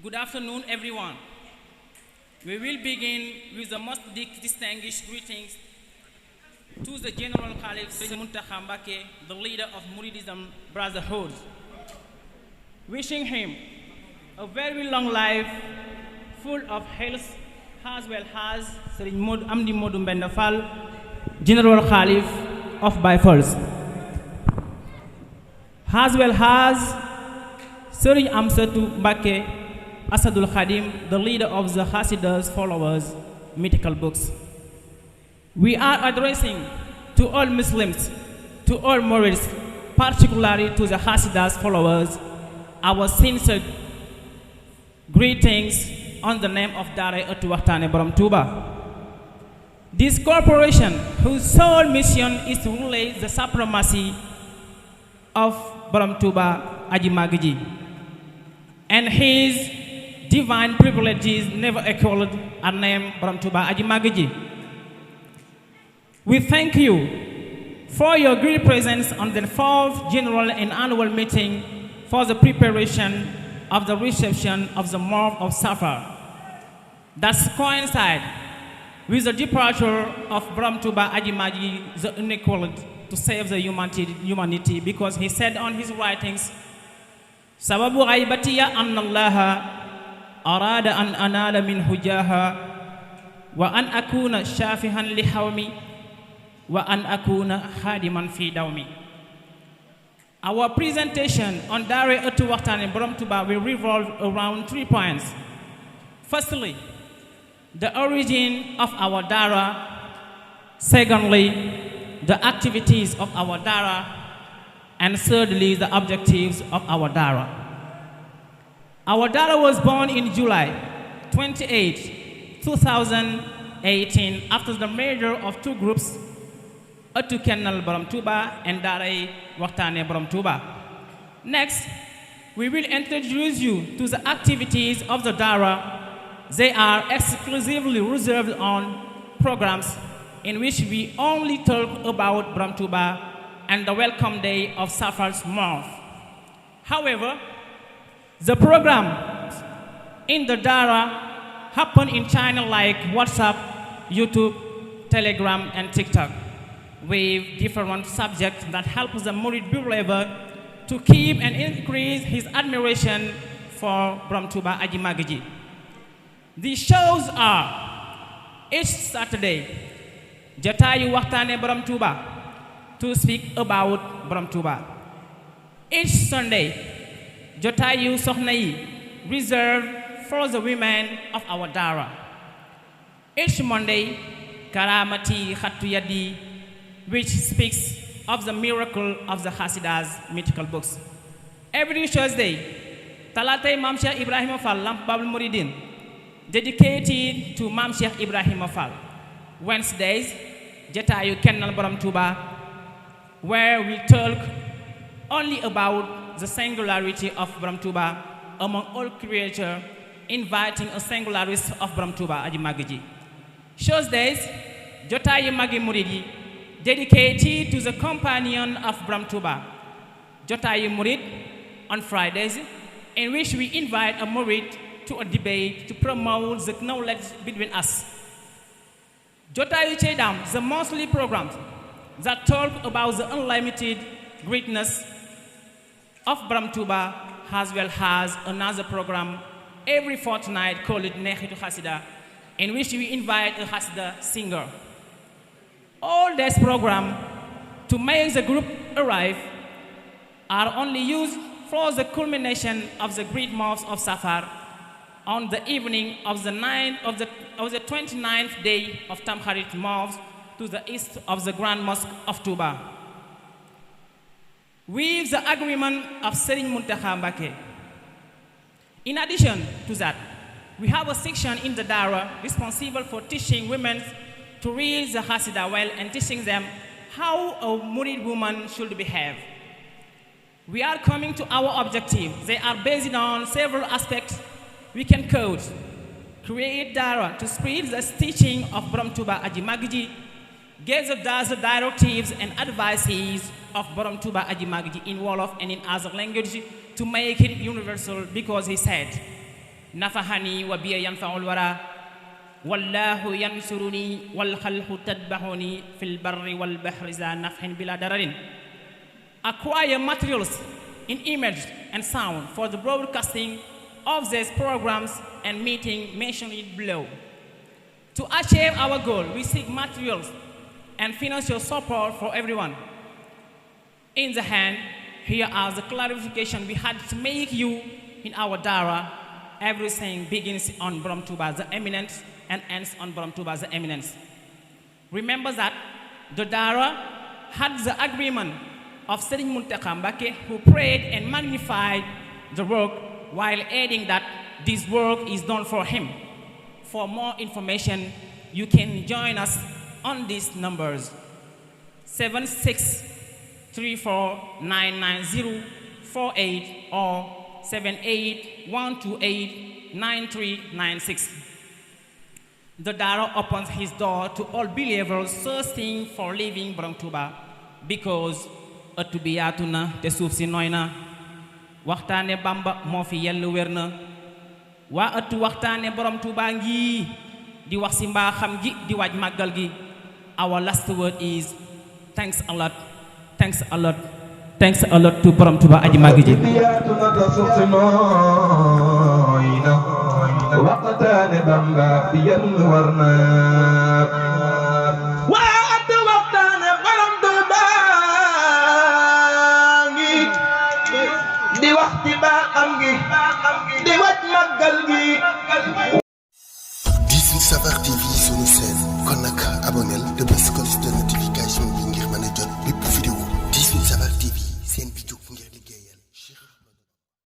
Good afternoon, everyone. We will begin with the most distinguished greetings to the General Khalif Muntaha Mbake, the leader of Muridism Brotherhood, wishing him a very long life full of health, as well as Serigne Amdi Modou Mbenda Fall, General Khalif of Bifals, as well as Serigne Amsatou Mbake Asadul Khadim, the leader of the Hasidas followers, mythical books. We are addressing to all Muslims, to all Murids, particularly to the Hasidas followers, our sincere greetings on the name of daray, Etou, wakhtane, borom, touba. This corporation, whose sole mission is to relay the supremacy of borom touba Aji Magiji and his divine privileges never equaled, are named borom touba Aji Magiji. We thank you for your great presence on the 4th General and Annual Meeting for the preparation of the reception of the month of Safar. That coincides with the departure of borom touba Aji Magiji, the unequaled, to save the humanity, because he said on his writings, Sababu ghaibatiya anna Allaha arada an anala min hujaha wa an akuna shafihan li hawmi wa an akuna khadiman fi dawmi. Our presentation on daray, Etou, wakhtane, borom touba will revolve around 3 points. Firstly, the origin of our dara. Secondly, the activities of our dara. And thirdly, the objectives of our dara. Our dara was born in July 28, 2018, after the merger of two groups, Etou borom touba and daray, wakhtane, borom touba. Next, we will introduce you to the activities of the dara. They are exclusively reserved on programs in which we only talk about borom touba and the welcome day of Safar's month. However, the programs in the dara happen in China like WhatsApp, YouTube, Telegram, and TikTok, with different subjects that help the Murid believer to keep and increase his admiration for borom touba Aji Magiji. These shows are each Saturday, Jatayu wakhtane borom touba, to speak about borom touba. Each Sunday, Jotayu Sokhna, reserved for the women of our dara. Each Monday, Karamati Khattu Yadi, which speaks of the miracle of the Hasidas mythical books. Every Thursday, Talatay Mam Cheikh Ibrahima Fall, Lamp Babul Muridin, dedicated to Mam Cheikh Ibrahima Fall. Wednesdays, Jatayu Kennal borom touba, where we talk only about the singularity of borom touba among all creatures, inviting a singularist of borom touba Aji Magiji. Tuesdays, Jotayu Magi Muridi, dedicated to the companion of borom touba, Jotayu Murid. On Fridays, in which we invite a Murid to a debate to promote the knowledge between us. Jotayu Chedam, the monthly program that talk about the unlimited greatness of borom touba, as well as another program every fortnight called Nehitu Hasida, in which we invite a Hasida singer. All these programs, to make the group arrive, are only used for the culmination of the great month of Safar on the evening of the 29th day of Tamkharit month, to the east of the Grand Mosque of Touba. With the agreement of Serigne Muntaha Mbake. In addition to that, we have a section in the dara responsible for teaching women to read the Hasida well and teaching them how a Murid woman should behave. We are coming to our objective. They are based on several aspects we can code. Create dara to spread the teaching of borom touba Aji Magiji, gather the directives and advices of borom touba Aji Magiji in Wolof and in other languages to make it universal, because he said, nafahani wa biya yanfa'ul wara wallahu yansuruni wal khalqu tadbahuni fil barri wal bahri za nafhin bila dararin. Acquire materials in image and sound for the broadcasting of these programs and meeting mentioned below. To achieve our goal, we seek materials and financial support for everyone. In the hand, here are the clarification we had to make you in our Dara. Everything begins on Borom Touba, the eminence, and ends on Borom Touba, the eminence. Remember that the Dara had the agreement of Serigne Mountakha Mbacké, who prayed and magnified the work while adding that this work is done for him. For more information, you can join us on these numbers: 763499048 or 781289396. The Dara opens his door to all believers thirsting for living Borom Touba, because Etou bi yaatu na te suuf si nooy na. Waxtaane Bamba moo fi yellu wér na. Waa Etou waxtaane Borom Touba ngi di wax si mbaaxam gi di waaj màggal gi. Our last word is thanks a lot, thanks a lot, thanks a lot to Borom Touba aji màgg ji. waxtaane Bamba fi yellu war na